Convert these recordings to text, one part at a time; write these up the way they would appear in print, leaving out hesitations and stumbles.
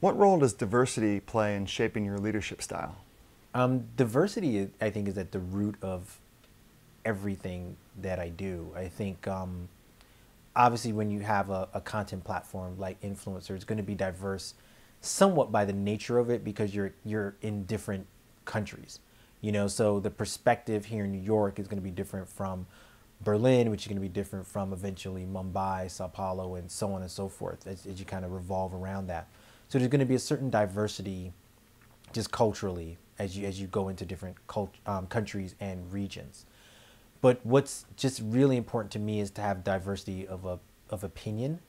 What role does diversity play in shaping your leadership style? Diversity, I think, is at the root of everything that I do. I think obviously when you have a content platform like influencer, it's going to be diverse somewhat by the nature of it because you're in different countries. So the perspective here in New York is going to be different from Berlin, which is going to be different from eventually Mumbai, Sao Paulo, and so on and so forth as you kind of revolve around that. So there's going to be a certain diversity just culturally as you go into different countries and regions. But what's just really important to me is to have diversity of opinion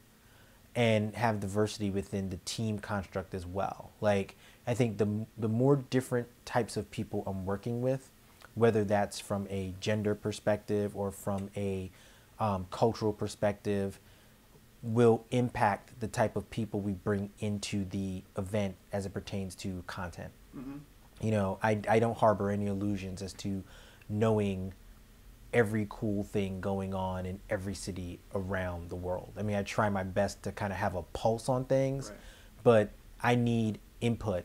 and have diversity within the team construct as well. Like, I think the more different types of people I'm working with, whether that's from a gender perspective or from a cultural perspective, will impact the type of people we bring into the event as it pertains to content. I don't harbor any illusions as to knowing every cool thing going on in every city around the world. I mean, I try my best to kind of have a pulse on things, right, but I need input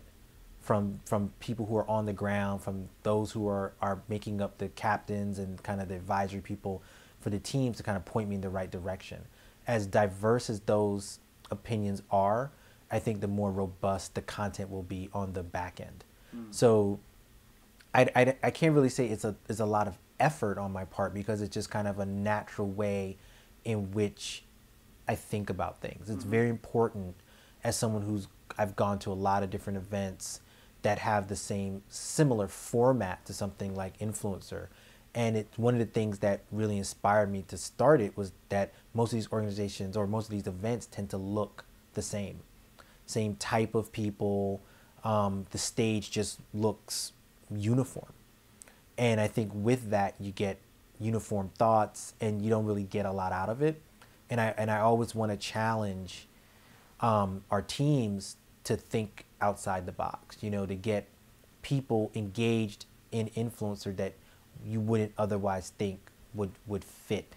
from people who are on the ground, from those who are making up the captains and kind of the advisory people for the teams to kind of point me in the right direction. As diverse as those opinions are, I think the more robust the content will be on the back end. So I can't really say it's a lot of effort on my part because it's just kind of a natural way in which I think about things. It's very important as someone I've gone to a lot of different events that have the similar format to something like influencer. And it's one of the things that really inspired me to start it was that most of these organizations or most of these events tend to look the same type of people. The stage just looks uniform. And I think with that, you get uniform thoughts and you don't really get a lot out of it. And I always want to challenge our teams to think outside the box, to get people engaged in influencer that you wouldn't otherwise think would fit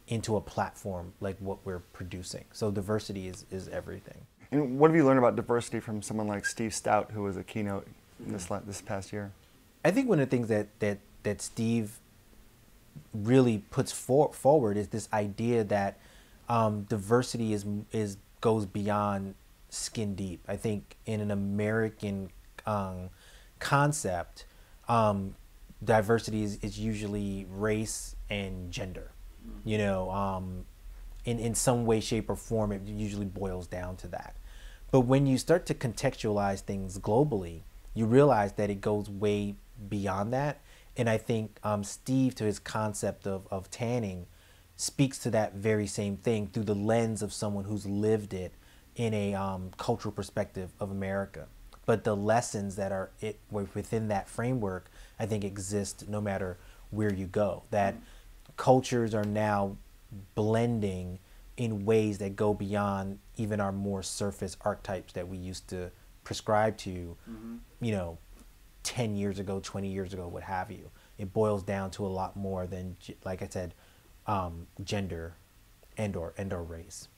into a platform like what we're producing. So diversity is everything. And what have you learned about diversity from someone like Steve Stout, who was a keynote this past year? I think one of the things that Steve really puts forward is this idea that diversity goes beyond skin deep. I think in an American concept, diversity is usually race and gender. In some way, shape, or form, it usually boils down to that. But when you start to contextualize things globally, you realize that it goes way beyond that. And I think Steve, to his concept of tanning, speaks to that very same thing through the lens of someone who's lived it in a cultural perspective of America. But the lessons that are within that framework, I think, exist no matter where you go. That cultures are now blending in ways that go beyond even our more surface archetypes that we used to prescribe to, 10 years ago, 20 years ago, what have you. It boils down to a lot more than, like I said, gender and or race.